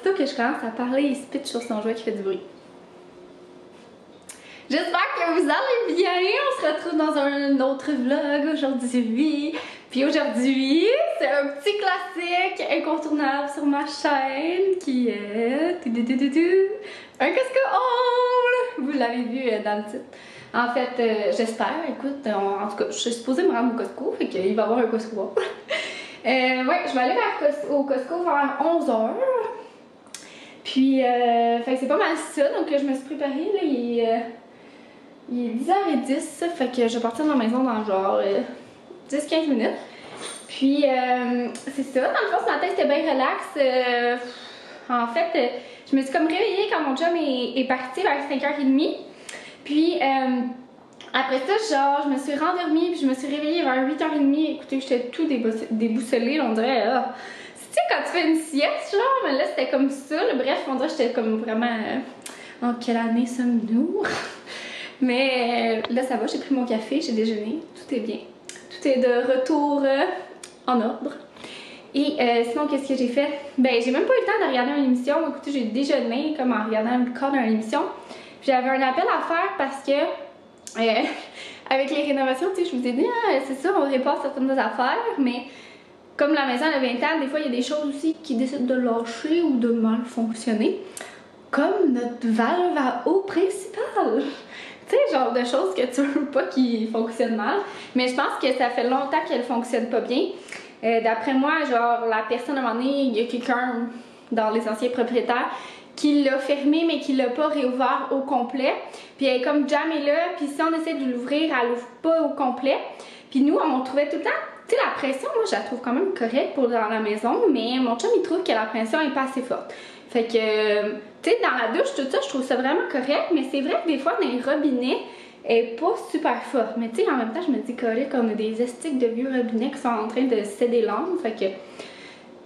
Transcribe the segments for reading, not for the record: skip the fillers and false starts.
aussitôt que je commence à parler, il se pitche sur son jouet qui fait du bruit. J'espère que vous allez bien! On se retrouve dans un autre vlog aujourd'hui. Puis aujourd'hui, c'est un petit classique incontournable sur ma chaîne qui est un Costco haul! Vous l'avez vu dans le titre. En fait, j'espère, écoute, en tout cas, je suis supposée me rendre au Costco, fait qu'il va y avoir un Costco haul. Ouais, je vais aller au Costco vers 11h. Puis, fait que c'est pas mal ça, donc là, je me suis préparée, là, il est 10h10, fait que je vais partir de la maison dans genre 10-15 minutes. Puis, c'est ça, dans le fond, ce matin, c'était bien relax. En fait, je me suis comme réveillée quand mon chum est parti vers 5h30. Puis, après ça, genre, je me suis rendormie, puis je me suis réveillée vers 8h30. Écoutez, j'étais tout déboussolée, on dirait. Tu sais, quand tu fais une sieste, genre, mais là, c'était comme ça. Là, bref, on dirait que j'étais comme vraiment. En quelle année sommes-nous? Mais là, ça va, j'ai pris mon café, j'ai déjeuné, tout est bien. Tout est de retour en ordre. Et sinon, qu'est-ce que j'ai fait? Ben, j'ai même pas eu le temps de regarder une émission. Écoutez, j'ai déjeuné comme en regardant le corps d'une émission. J'avais un appel à faire parce que avec les rénovations, tu sais, je vous ai dit, c'est ça, on répare certaines affaires, mais comme la maison a 20 ans, des fois, il y a des choses aussi qui décident de lâcher ou de mal fonctionner. Comme notre valve à eau principale. Tu sais, genre de choses que tu veux pas qui fonctionnent mal. Mais je pense que ça fait longtemps qu'elle fonctionne pas bien. D'après moi, genre, la personne, à un moment donné, il y a quelqu'un dans les anciens propriétaires qui l'a fermé, mais qui l'a pas réouvert au complet. Puis elle est comme jamais là, puis si on essaie de l'ouvrir, elle l'ouvre pas au complet. Puis nous, on trouvait tout le temps, tu sais, la pression, moi, je la trouve quand même correcte pour dans la maison, mais mon chum, il trouve que la pression est pas assez forte. Fait que, tu sais, dans la douche, tout ça, je trouve ça vraiment correct, mais c'est vrai que des fois, dans les robinets, elle est pas super forte. Mais tu sais, en même temps, je me dis qu'on a des estiques de vieux robinets qui sont en train de céder l'âme. Fait que, tu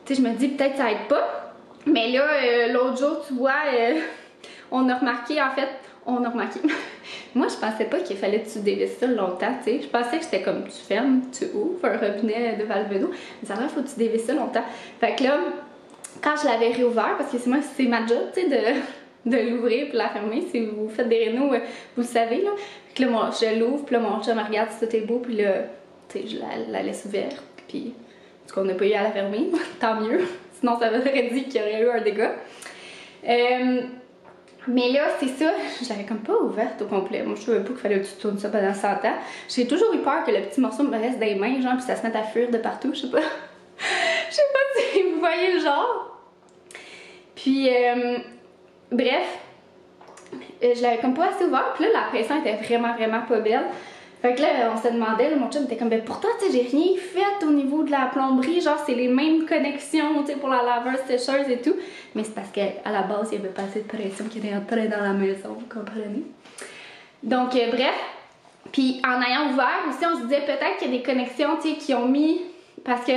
sais, je me dis peut-être ça aide pas. Mais là, l'autre jour, tu vois, on a remarqué, en fait, Moi, je pensais pas qu'il fallait que tu dévisses ça longtemps, tu sais. Je pensais que c'était comme tu fermes, tu ouvres un robinet de valve d'eau. Mais ça va, il faut que tu dévisses ça longtemps. Fait que là, quand je l'avais réouvert, parce que c'est ma job, tu sais, de l'ouvrir puis la fermer. Si vous faites des rénaux, vous le savez, là. Fait que là, je l'ouvre, puis là, mon chum me regarde si tout est beau, puis là, tu sais, je la laisse ouverte. Puis, parce qu'on n'a pas eu à la fermer, tant mieux. Sinon, ça m'aurait dit qu'il y aurait eu un dégât. Mais là, c'est ça, je l'avais comme pas ouverte au complet. Moi, je trouvais pas qu'il fallait que tu tournes ça pendant 100 ans. J'ai toujours eu peur que le petit morceau me reste dans les mains, genre, puis ça se mette à fuir de partout, je sais pas. Je sais pas si vous voyez le genre. Puis, bref, je l'avais comme pas assez ouvert, puis là, la pression était vraiment pas belle. Fait que là, on se demandait, là, mon chum était comme, ben pourtant, tu sais, j'ai rien fait au niveau de la plomberie, genre, c'est les mêmes connexions, tu sais, pour la laveuse, sécheuse et tout. Mais c'est parce qu'à la base, il y avait pas assez de pression qui rentrait dans la maison, vous comprenez? Donc, bref. Puis, en ayant ouvert aussi, on se disait peut-être qu'il y a des connexions, tu sais, qui ont mis, parce que,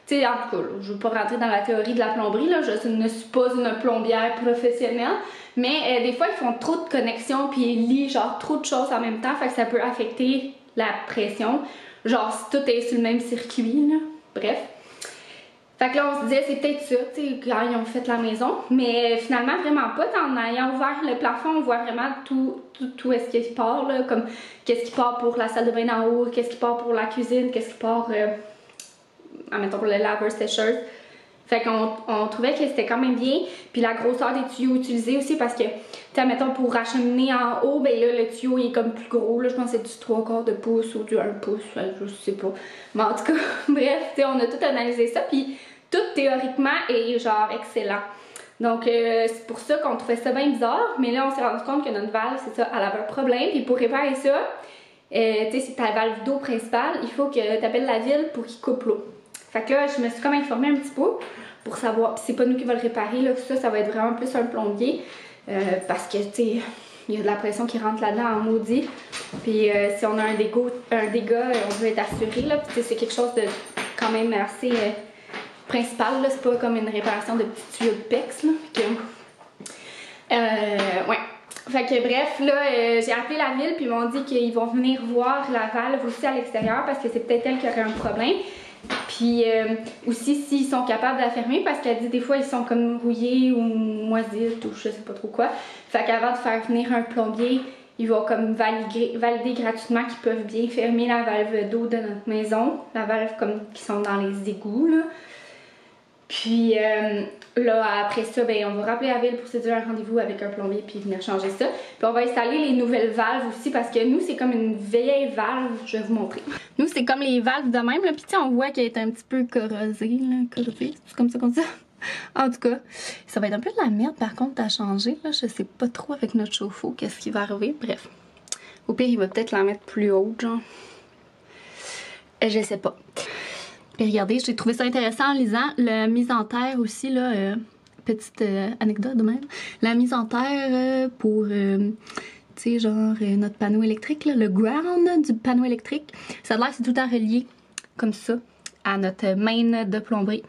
tu sais, en tout cas, là, je veux pas rentrer dans la théorie de la plomberie, là, je ne suis pas une plombière professionnelle, mais des fois, ils font trop de connexions, puis ils lient, genre, trop de choses en même temps, fait que ça peut affecter la pression, genre, si tout est sur le même circuit, là, bref. Fait que là, on se disait, c'est peut-être ça, tu sais, quand ils ont fait la maison, mais finalement, vraiment pas. En ayant ouvert le plafond, on voit vraiment tout est-ce qui part, là, comme qu'est-ce qui part pour la salle de bain d'en haut, qu'est-ce qui part pour la cuisine, qu'est-ce qui part, admettons, pour le laveur sécheuse. Fait qu'on trouvait que c'était quand même bien. Puis la grosseur des tuyaux utilisés aussi parce que, tu sais, admettons, pour racheminer en haut, ben là, le tuyau il est comme plus gros. Là, je pense que c'est du 3/4 de pouce ou du 1 pouce, je sais pas. Mais en tout cas, bref, tu sais, on a tout analysé ça. Puis tout théoriquement est genre excellent. Donc c'est pour ça qu'on trouvait ça bien bizarre. Mais là, on s'est rendu compte que notre valve, c'est ça, elle avait un problème. Puis pour réparer ça, tu sais, c'est ta valve d'eau principale, il faut que tu appelles la ville pour qu'ils coupent l'eau. Fait que là, je me suis comme informée un petit peu pour savoir, puis c'est pas nous qui va le réparer, là, ça va être vraiment plus un plombier, parce que, tu sais, il y a de la pression qui rentre là-dedans en maudit, puis si on a un dégât, on veut être assuré, là, puis c'est quelque chose de quand même assez principal, là, c'est pas comme une réparation de petits tuyaux de PEX, là, que, ouais. Fait que bref, là, j'ai appelé la ville puis ils m'ont dit qu'ils vont venir voir la valve aussi à l'extérieur parce que c'est peut-être elle qui aurait un problème. Puis aussi s'ils sont capables de la fermer parce qu'elle dit des fois ils sont comme rouillés ou moisites ou je sais pas trop quoi. Fait qu'avant de faire venir un plombier, ils vont comme valider gratuitement qu'ils peuvent bien fermer la valve d'eau de notre maison. La valve comme qui sont dans les égouts là. Puis là, après ça, ben, on va rappeler la ville pour se dire un rendez-vous avec un plombier puis venir changer ça. Puis on va installer les nouvelles valves aussi parce que nous, c'est comme une vieille valve. Je vais vous montrer. Nous, c'est comme les valves de même. Là. Puis tu sais, on voit qu'elle est un petit peu corrosée. Corrosée, c'est comme ça. En tout cas, ça va être un peu de la merde par contre à changer. Là. Je sais pas trop avec notre chauffe-eau qu'est-ce qui va arriver. Bref. Au pire, il va peut-être la mettre plus haute, genre. Je sais pas. Puis regardez, j'ai trouvé ça intéressant en lisant la mise en terre aussi, là, petite anecdote de même. La mise en terre pour, tu sais, genre notre panneau électrique, là, le ground du panneau électrique. Ça a l'air que c'est tout le temps relié, comme ça, à notre main de plomberie.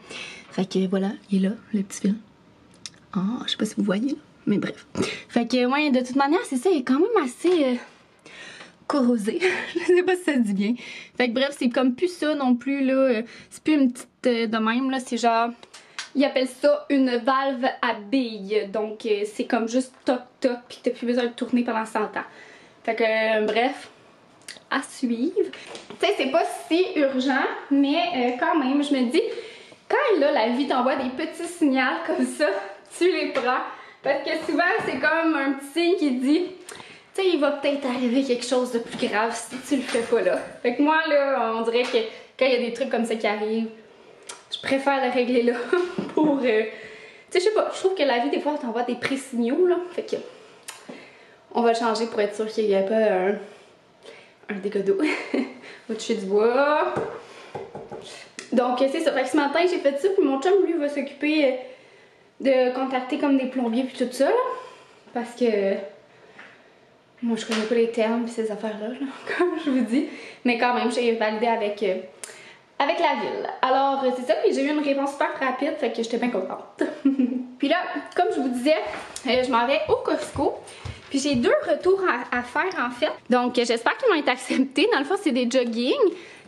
Fait que voilà, il est là, le petit fil. Ah, je sais pas si vous voyez, là, mais bref. Fait que, ouais, de toute manière, c'est ça, il est quand même assez... corrosé. Je sais pas si ça se dit bien. Fait que bref, c'est comme plus ça non plus, là. C'est plus une petite de même, là. C'est genre... Ils appellent ça une valve à billes. Donc, c'est comme juste toc-toc, pis t'as plus besoin de tourner pendant 100 ans. Fait que, bref, à suivre. Tu sais, c'est pas si urgent, mais quand même, je me dis, quand là, la vie t'envoie des petits signaux comme ça, tu les prends. Parce que souvent, c'est comme un petit signe qui dit... Tu sais, il va peut-être arriver quelque chose de plus grave si tu le fais pas là. Fait que moi, là, on dirait que quand il y a des trucs comme ça qui arrivent, je préfère le régler là pour... tu sais, je sais pas, je trouve que la vie, des fois, t'envoie des pré-signaux, là. Fait que... On va le changer pour être sûr qu'il n'y ait pas un dégât d'eau. On va toucher du bois. Donc, c'est ça. Fait que ce matin, j'ai fait ça, puis mon chum, lui, va s'occuper de contacter comme des plombiers puis tout ça, là. Parce que... Moi, je connais pas les termes pis ces affaires-là, là, comme je vous dis. Mais quand même, j'ai validé avec la ville. Alors, c'est ça. Puis j'ai eu une réponse super rapide, fait que j'étais bien contente. Puis là, comme je vous disais, je m'en vais au Costco. Puis j'ai 2 retours à faire, en fait. Donc, j'espère qu'ils vont être acceptés. Dans le fond, c'est des jogging,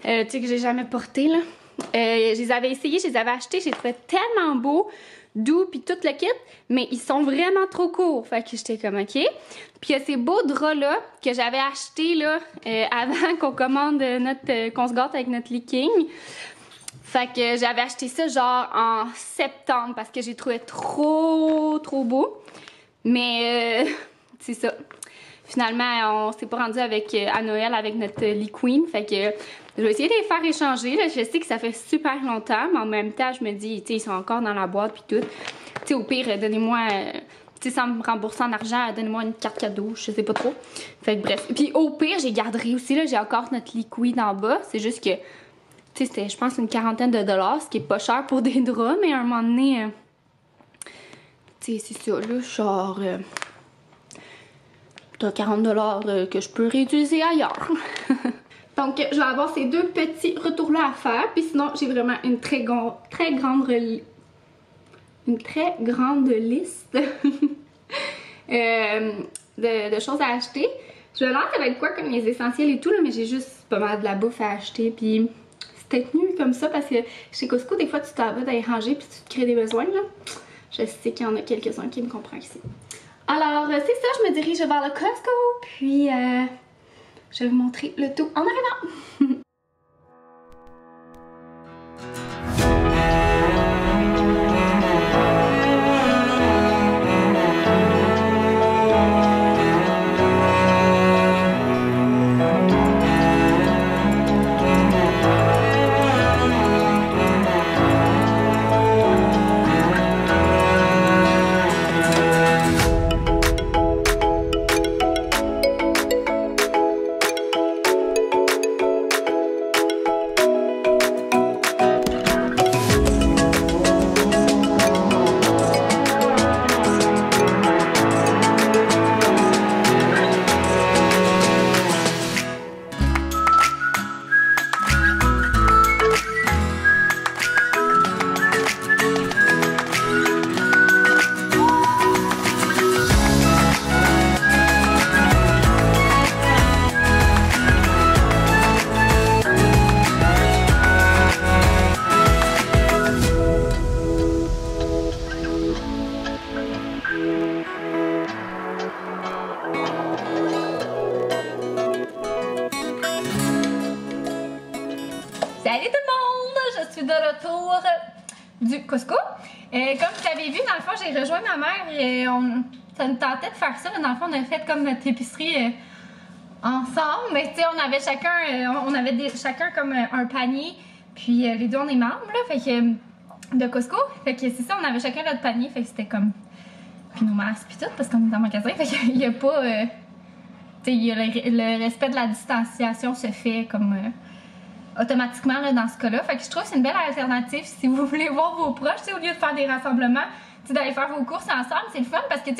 tu sais, que j'ai jamais porté, là. Je les avais essayés, je les avais achetés. J'ai trouvé tellement beaux, doux, puis tout le kit, mais ils sont vraiment trop courts. Fait que j'étais comme, OK. Puis il y a ces beaux draps-là que j'avais achetés, là, avant qu'on commande qu'on se gâte avec notre leaking. Fait que j'avais acheté ça, genre, en septembre, parce que j'ai trouvé trop beau. Mais, c'est ça. Finalement, on s'est pas rendu à Noël avec notre lit queen. Fait que je vais essayer de les faire échanger. Là. Je sais que ça fait super longtemps, mais en même temps, je me dis, tu sais, ils sont encore dans la boîte puis tout. Tu sais, au pire, donnez-moi, tu sais, sans me rembourser en argent, donnez-moi une carte cadeau, je sais pas trop. Fait que bref. Puis au pire, j'ai garderai aussi, là, j'ai encore notre liquide en bas. C'est juste que, tu sais, c'était, je pense, une quarantaine de dollars, ce qui est pas cher pour des draps, mais à un moment donné, tu sais, c'est ça, là, genre... t'as 40 $ que je peux réutiliser ailleurs. Donc, je vais avoir ces 2 petits retours-là à faire. Puis sinon, j'ai vraiment une très grande liste de choses à acheter. Je me demande ça va être quoi comme les essentiels et tout, là, mais j'ai juste pas mal de la bouffe à acheter. Puis c'était mieux comme ça parce que chez Costco, des fois, tu t'en vas d'aller ranger puis tu te crées des besoins, là. Je sais qu'il y en a quelques-uns qui me comprennent ici. Alors, c'est ça, je me dirige vers le Costco, puis je vais vous montrer le tout en arrivant. Salut tout le monde! Je suis de retour du Costco. Comme vous l'avez vu, dans le fond, j'ai rejoint ma mère et ça nous tentait de faire ça. Dans le fond, on a fait comme notre épicerie ensemble. Mais tu sais, on avait chacun comme un panier. Puis les deux, on est membres, là, fait que, de Costco. Fait que c'est ça, on avait chacun notre panier. Fait que c'était comme... Puis nos masques puis tout, parce qu'on est dans le magasin. Fait qu'il n'y a pas... tu sais, le respect de la distanciation se fait comme... automatiquement là, dans ce cas-là. Fait que je trouve que c'est une belle alternative si vous voulez voir vos proches, au lieu de faire des rassemblements, d'aller faire vos courses ensemble, c'est le fun parce que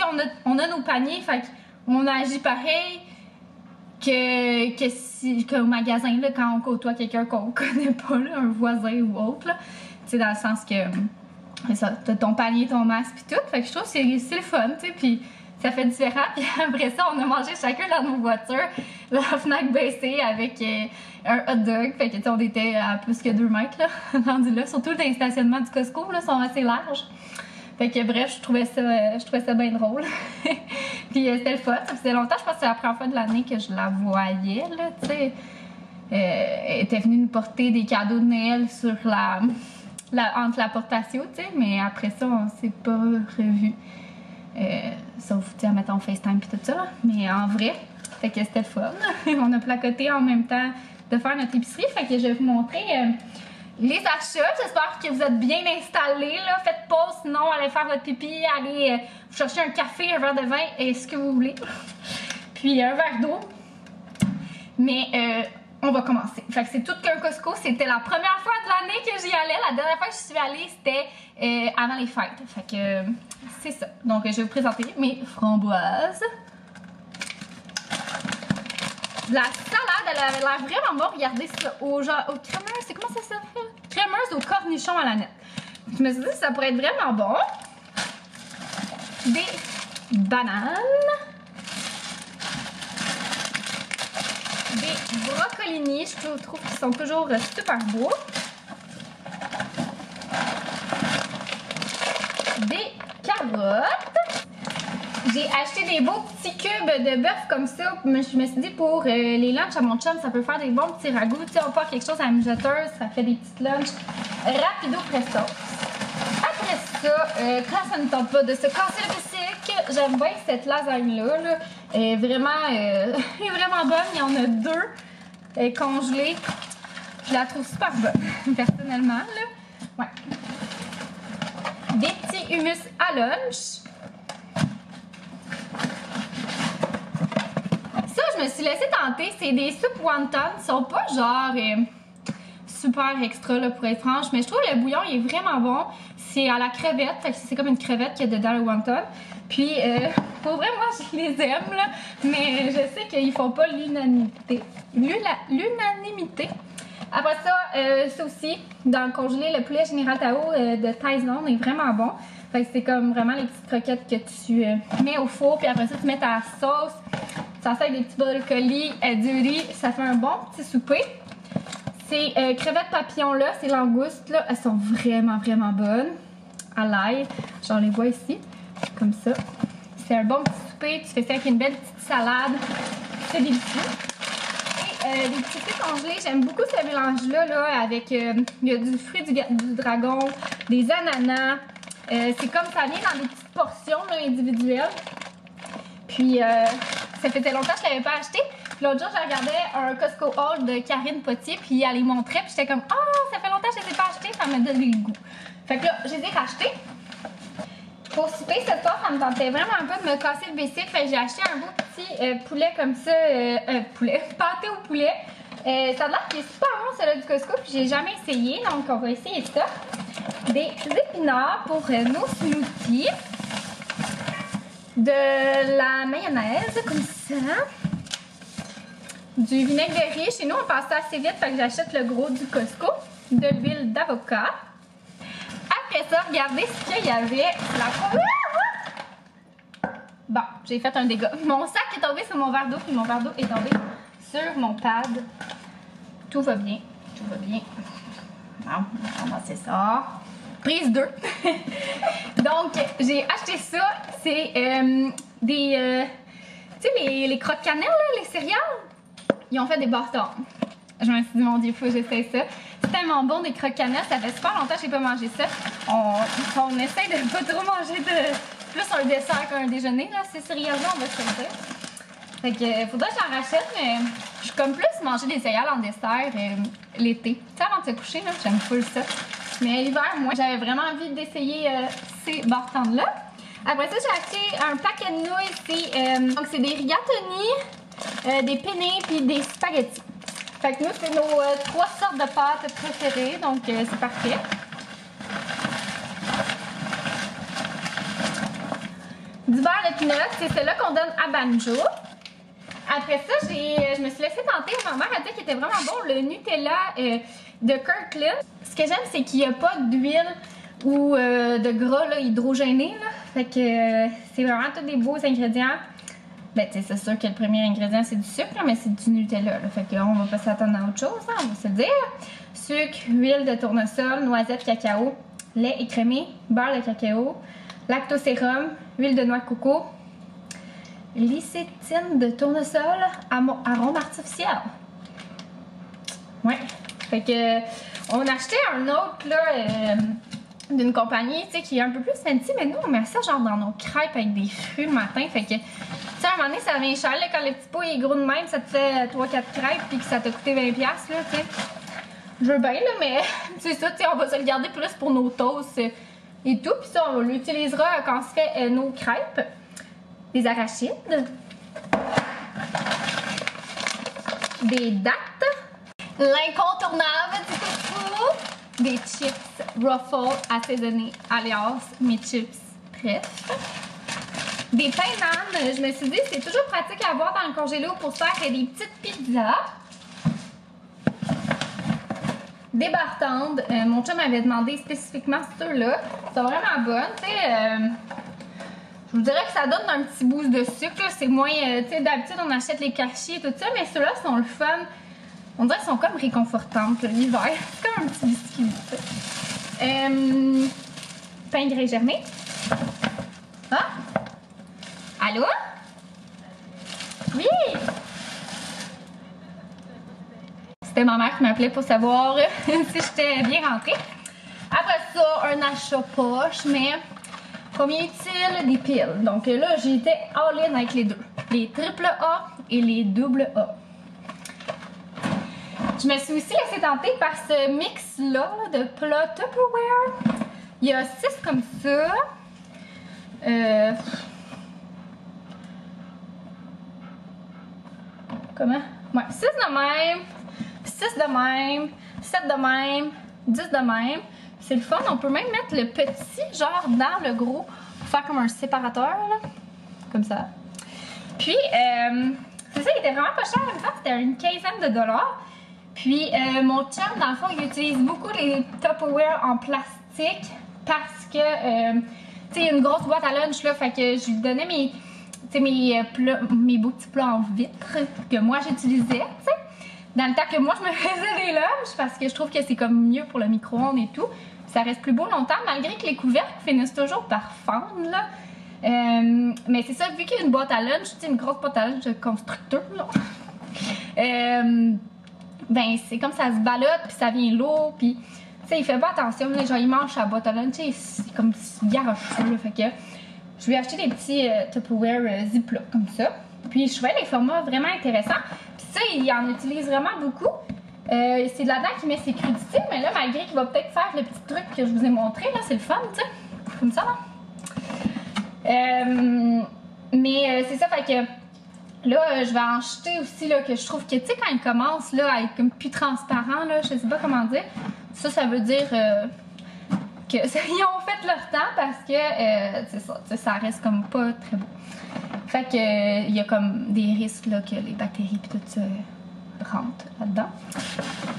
on a nos paniers, fait qu'on agit pareil qu'au magasin là, quand on côtoie quelqu'un qu'on connaît pas, là, un voisin ou autre, là, dans le sens que c'est ça, t'as ton panier, ton masque pis tout, fait que je trouve que c'est le fun, puis ça fait différent. Puis après ça, on a mangé chacun dans nos voitures, la Fnac baissée avec un hot dog. Fait que on était à plus que 2 mètres là, rendu là. Surtout les stationnements du Costco là, sont assez larges. Fait que bref, je trouvais ça bien drôle. Puis c'était le fun. Ça faisait longtemps, je pense que c'est la première fois de l'année que je la voyais, là, tu sais. Elle était venue nous porter des cadeaux de Noël sur entre la porte patio, tu sais. Mais après ça, on s'est pas revus. Sauf, tu sais, mettons FaceTime pis tout ça, là. Mais en vrai, fait que c'était fun. On a placoté en même temps de faire notre épicerie, fait que je vais vous montrer les achats. J'espère que vous êtes bien installés, là. Faites pause, sinon allez faire votre pipi, allez vous chercher un café, un verre de vin et ce que vous voulez. Puis un verre d'eau. Mais on va commencer. Fait que c'est tout qu'un Costco. C'était la première fois de l'année que j'y allais. La dernière fois que je suis allée, c'était avant les fêtes. Fait que c'est ça. Donc, je vais vous présenter mes framboises. La salade, elle avait l'air vraiment bonne. Regardez ça. Au crémeuse, c'est comment ça s'appelle? Crémeuse au cornichon à la nette. Je me suis dit que ça pourrait être vraiment bon. Des bananes. Des brocolini, je trouve qu'ils sont toujours super beaux. Des carottes. J'ai acheté des beaux petits cubes de bœuf comme ça. Je me suis dit pour les lunchs à mon chum, ça peut faire des bons petits ragoûts. Tu sais, on part quelque chose à la mijoteuse, ça fait des petites lunchs rapido presto. Après ça, quand ça ne tente pas de se casser le bicycle, j'aime bien cette lasagne-là. Là. Elle est vraiment bonne. Il y en a 2 congelées. Je la trouve super bonne, personnellement. Là. Ouais. Des petits hummus à lunch. Ça, je me suis laissée tenter. C'est des soupes wonton. Ils sont pas genre super extra là, pour être franche, mais je trouve le bouillon il est vraiment bon. C'est à la crevette, fait que c'est comme une crevette qui est dedans le wonton. Puis, pour vrai, moi, je les aime, là, mais je sais qu'ils font pas l'unanimité. Après ça, ça aussi, dans le congelé, le poulet Général Tao de Thaïlande est vraiment bon. Fait que c'est comme vraiment les petites croquettes que tu mets au four, puis après ça, tu mets ta sauce. Ça fait avec des petits brocolis, du riz, ça fait un bon petit souper. Ces crevettes papillons là, ces langoustes là, elles sont vraiment bonnes. À l'ail, j'en les vois ici, comme ça. C'est un bon petit souper, tu fais ça avec une belle petite salade. C'est délicieux. Et des petits fruits congelés, j'aime beaucoup ce mélange-là, là, avec il y a du fruit du dragon, des ananas. C'est comme ça vient dans des petites portions là, individuelles. Puis ça faisait longtemps que je ne l'avais pas acheté. Puis l'autre jour, je regardais un Costco haul de Karine Potier, puis elle les montrait, puis j'étais comme « Oh, ça fait longtemps que je ne les ai pas achetés, ça m'a donné le goût. » Fait que là, je les ai rachetés. Pour souper ce soir, ça me tentait vraiment un peu de me casser le bicycle, fait que j'ai acheté un beau petit poulet comme ça, pâté au poulet. Ça a l'air qu'il est super bon celui du Costco, puis j'ai jamais essayé, donc on va essayer ça. Des épinards pour nos smoothies. De la mayonnaise, comme ça. Du vinaigre de riz. Chez nous, on passe ça assez vite, fait que j'achète le gros du Costco. De l'huile d'avocat. Après ça, regardez ce qu'il y avait. Bon, j'ai fait un dégât. Mon sac est tombé sur mon verre d'eau, puis mon verre d'eau est tombé sur mon pad. Tout va bien. Tout va bien. Bon, on va ramasser ça. Prise 2. Donc, j'ai acheté ça. C'est des... tu sais, les croque-cannelle, les céréales, ils ont fait des bâtons. Je me suis dit, mon Dieu, faut que j'essaye ça. C'est tellement bon, des croque-cannettes. Ça fait super longtemps que j'ai pas mangé ça. On essaye de pas trop manger de plus un dessert qu'un déjeuner, là. C'est sérieusement, on va se le dire. Fait que faudrait que j'en rachète, mais je suis comme plus manger des céréales en dessert l'été. Tu sais, avant de se coucher, là, j'aime full ça. Mais l'hiver, moi, j'avais vraiment envie d'essayer ces bartendes-là. Après ça, j'ai acheté un paquet de nouilles. Donc, c'est des rigatoni, des penne puis des spaghettis. Fait que nous, c'est nos 3 sortes de pâtes préférées. Donc, c'est parfait. Du beurre de pinot, c'est celui-là qu'on donne à Banjo. Après ça, je me suis laissée tenter. Ma mère a dit qu'il était vraiment bon, le Nutella de Kirkland. Ce que j'aime, c'est qu'il n'y a pas d'huile ou de gras là, hydrogéné. Là. Fait que c'est vraiment tous des beaux ingrédients. Ben, tu sais, c'est sûr que le premier ingrédient, c'est du sucre, mais c'est du Nutella. Là. Fait qu'on va pas s'attendre à autre chose, hein, on va se le dire. Sucre, huile de tournesol, noisettes, cacao, lait écrémé, beurre de cacao, lactosérum, huile de noix de coco, lycétine de tournesol, arôme artificiel. Ouais. Fait que on a acheté un autre là d'une compagnie, tu sais, qui est un peu plus fancy, mais nous on met ça genre dans nos crêpes avec des fruits le matin. Fait que, tu sais, à un moment donné, ça devient cher là, quand le petit pot est gros de même, ça te fait 3-4 crêpes puis que ça t'a coûté 20$, là, tu sais. Je veux bien, là, mais c'est ça, tu sais, on va se le garder plus pour nos toasts et tout. Puis ça, on l'utilisera quand on se fait nos crêpes. Des arachides, des dattes, l'incontournable du tofu, des chips Ruffles assaisonnés, alias mes chips préf, des pains nan. Je me suis dit c'est toujours pratique à avoir dans le congélo pour faire des petites pizzas. Des bartendes. Mon chum m'avait demandé spécifiquement ceux-là. Ils sont vraiment bonnes, tu sais. Je vous dirais que ça donne un petit boost de sucre. C'est moins, tu sais, d'habitude on achète les cachis et tout ça, mais ceux-là sont le fun. On dirait qu'ils sont comme réconfortantes l'hiver. C'est comme un petit biscuit. Pain grès germé. Ah! Allô? Oui! C'était ma mère qui m'appelait pour savoir si j'étais bien rentrée. Après ça, un achat poche, mais combien est-il des piles? Donc là, j'ai été all-in avec les deux. Les triple A et les double A. Je me suis aussi laissée tenter par ce mix-là de plats Tupperware. Il y a 6 comme ça. Comment? Ouais, 6 de même, 6 de même, 7 de même, 10 de même. C'est le fun, on peut même mettre le petit genre dans le gros pour faire comme un séparateur, là. Comme ça. Puis, c'est ça, il était vraiment pas cher en même temps, c'était une quinzaine de dollars. Puis, mon chum, dans le fond, il utilise beaucoup les Tupperware en plastique parce que, tu sais, il y a une grosse boîte à lunch, là, fait que je lui donnais mes beaux petits plats en vitre que moi j'utilisais, tu sais. Dans le temps que moi je me faisais des lunchs parce que je trouve que c'est comme mieux pour le micro-ondes et tout. Ça reste plus beau longtemps malgré que les couvercles finissent toujours par fendre, là. Mais c'est ça, vu qu'il y a une boîte à lunch, tu sais, une grosse boîte à lunch de constructeur, là. Ben c'est comme ça se ballotte puis ça vient lourd puis tu sais il fait pas attention là, genre il mange sa boîte à lunch, tu sais c'est comme garocheux là, fait que je lui ai acheté des petits Tupperware Ziploc comme ça. Puis je trouvais les formats vraiment intéressants. Puis ça, il en utilise vraiment beaucoup. C'est là-dedans qu'il met ses crudités, mais là, malgré qu'il va peut-être faire le petit truc que je vous ai montré, là, c'est le fun, tu sais. Comme ça, là. Mais c'est ça, fait que là, je vais en jeter aussi, là, que je trouve que, tu sais, quand il commence, là, à être comme plus transparent, là, je sais pas comment dire. Ça veut dire que ils ont fait leur temps parce que, c'est ça, ça reste comme pas très beau. Fait que, il y a comme des risques, là, que les bactéries pis tout ça rentrent là-dedans.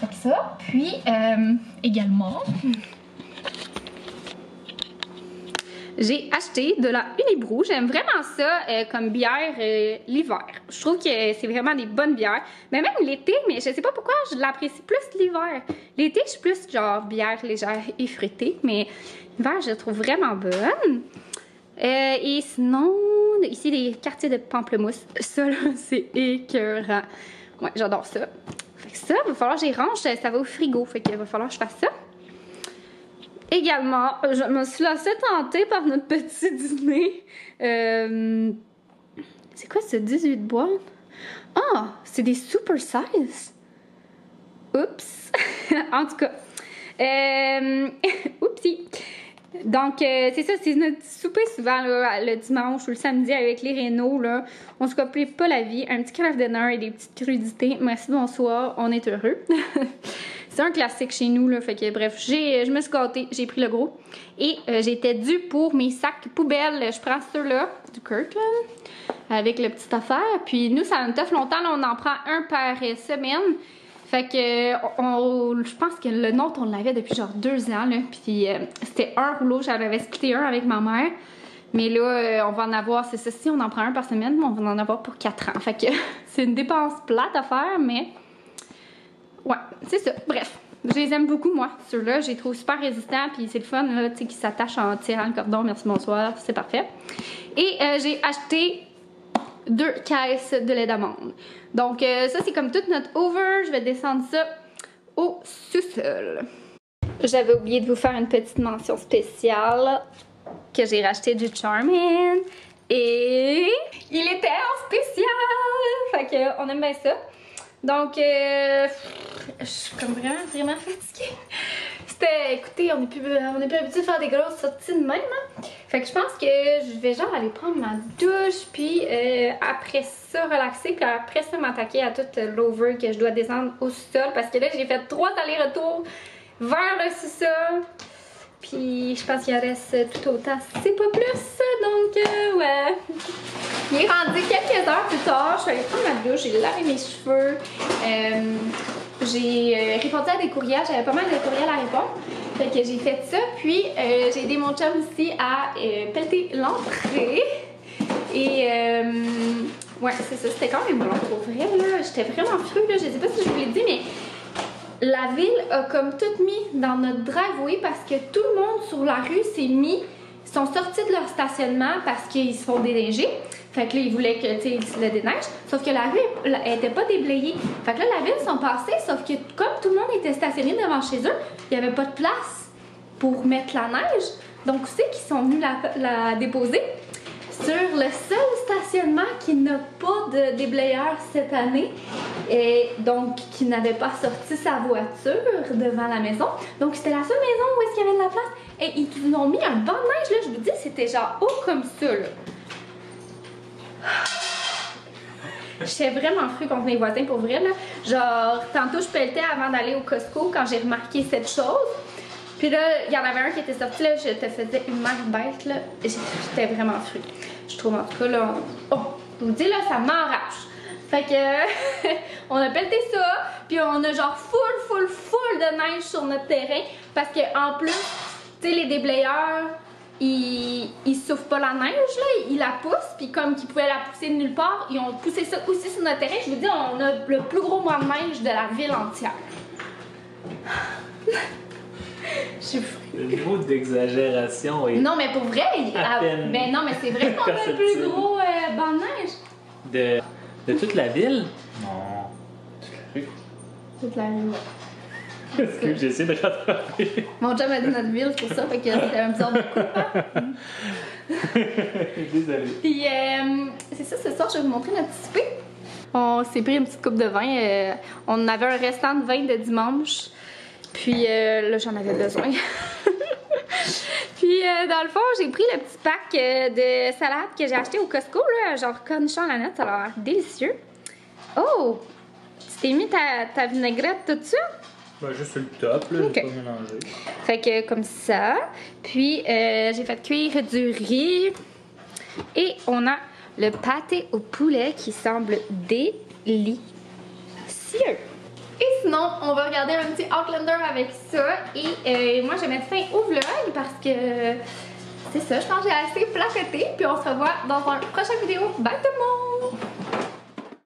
Fait que ça. Puis, également, j'ai acheté de la Unibroue. J'aime vraiment ça comme bière l'hiver. Je trouve que c'est vraiment des bonnes bières. Mais même l'été, mais je sais pas pourquoi je l'apprécie plus l'hiver. L'été, je suis plus genre bière légère et fruitée. Mais l'hiver, je la trouve vraiment bonne. Et sinon, ici, des quartiers de pamplemousse. Ça, là, c'est écœurant. Ouais, j'adore ça. Fait que ça, il va falloir que j'y range, ça va au frigo. Fait qu'il va falloir que je fasse ça. Également, je me suis laissée tenter par notre petit dîner. C'est quoi ce 18 boîtes? Ah, c'est des super size. Oups. En tout cas. Oupsie. Donc, c'est ça, c'est notre souper souvent là, le dimanche ou le samedi avec les rénaux. Là. On se complique pas la vie. Un petit craft dinner et des petites crudités. Merci, bonsoir, on est heureux. C'est un classique chez nous. Là, fait que, bref, je me suis gâtée, j'ai pris le gros. Et j'étais due pour mes sacs poubelles. Je prends ceux-là du Kirkland avec la petite affaire. Puis nous, ça nous toffe longtemps. Là, on en prend un par semaine. Fait que je pense que le nôtre, on l'avait depuis genre 2 ans. Là, puis c'était un rouleau, j'en avais splitté un avec ma mère. Mais là, on va en avoir, c'est ça, si on en prend un par semaine, mais on va en avoir pour 4 ans. Fait que c'est une dépense plate à faire, mais ouais, c'est ça. Bref, je les aime beaucoup, moi. Ceux-là, je les trouve super résistants, puis c'est le fun, là, tu sais, qui s'attachent en tirant le cordon. Merci, bonsoir, c'est parfait. Et j'ai acheté 2 caisses de lait d'amande. Donc ça c'est comme tout notre over. Je vais descendre ça au sous-sol. J'avais oublié de vous faire une petite mention spéciale que j'ai racheté du Charmin. Et il était en spécial. Fait que on aime bien ça. Donc je suis comme vraiment fatiguée. Écoutez, on est plus habitué de faire des grosses sorties de même. Hein? Fait que je pense que je vais genre aller prendre ma douche, puis après ça relaxer, puis après ça m'attaquer à toute l'over que je dois descendre au sous-sol. Parce que là, j'ai fait 3 allers-retours vers le sous-sol. Puis je pense qu'il en reste tout autant, c'est pas plus. Donc ouais. Il est rendu quelques heures plus tard. Je suis allée prendre ma douche, j'ai lavé mes cheveux. J'ai répondu à des courriels, j'avais pas mal de courriels à répondre. Fait que j'ai fait ça, puis j'ai aidé mon chum aussi à pelleter l'entrée. Et ouais, c'est ça, c'était quand même long pour vrai, là. J'étais vraiment fruit, là. Je sais pas si je vous l'ai dit, mais la ville a comme tout mis dans notre driveway parce que tout le monde sur la rue s'est mis, sont sortis de leur stationnement parce qu'ils se font déneiger. Fait que là, ils voulaient que, tu sais, le déneige. Sauf que la rue, elle était pas déblayée. Fait que là, la ville sont passés, sauf que comme tout le monde était stationné devant chez eux, il n'y avait pas de place pour mettre la neige. Donc, c'est qu'ils sont venus la déposer sur le seul stationnement qui n'a pas de déblayeur cette année. Et donc, qui n'avait pas sorti sa voiture devant la maison. Donc, c'était la seule maison où est-ce qu'il y avait de la place. Et ils nous ont mis un banc de neige, là. Je vous dis, c'était genre haut comme ça, là. J'étais vraiment fruit contre mes voisins pour vrai là. Genre, tantôt je pelletais avant d'aller au Costco quand j'ai remarqué cette chose. Puis là, il y en avait un qui était sorti là, je te faisais une mère bête là. J'étais vraiment fruit. Je trouve en tout cas là. Oh, je vous dis là, ça m'enrage. Fait que on a pelleté ça, puis on a genre full de neige sur notre terrain. Parce que en plus, tu sais, les déblayeurs. Ils souffrent pas la neige, là, ils la poussent, puis comme qu'ils pouvaient la pousser de nulle part, ils ont poussé ça aussi sur notre terrain. Je vous dis, on a le plus gros banc de neige de la ville entière. Je suis frustrée. Le niveau d'exagération est. Non, mais pour vrai, ben non, mais c'est vrai qu'on a le plus gros banc de neige. De toute la ville? Non. Toute la rue. Toute la rue, ouais. Est-ce que j'essaie de rattraper? Mon chum a dit notre ville, c'est pour ça, fait que c'était un bizarre de coup. Désolée. Puis, c'est ça, ce soir, je vais vous montrer notre petit souper. On s'est pris une petite coupe de vin. On avait un restant de vin de dimanche. Puis, là, j'en avais besoin. Puis, dans le fond, j'ai pris le petit pack de salade que j'ai acheté au Costco, là, genre cornichon à la nette, ça a l'air délicieux. Oh! Tu t'es mis ta vinaigrette tout ça? Ben, juste sur le top, là, okay. J'ai pas mélangé. Fait que comme ça. Puis j'ai fait cuire du riz. Et on a le pâté au poulet qui semble délicieux. Et sinon, on va regarder un petit Outlander avec ça. Et moi, je vais mettre fin au vlog parce que c'est ça, je pense que j'ai assez placoté. Puis on se revoit dans une prochaine vidéo. Bye tout le monde!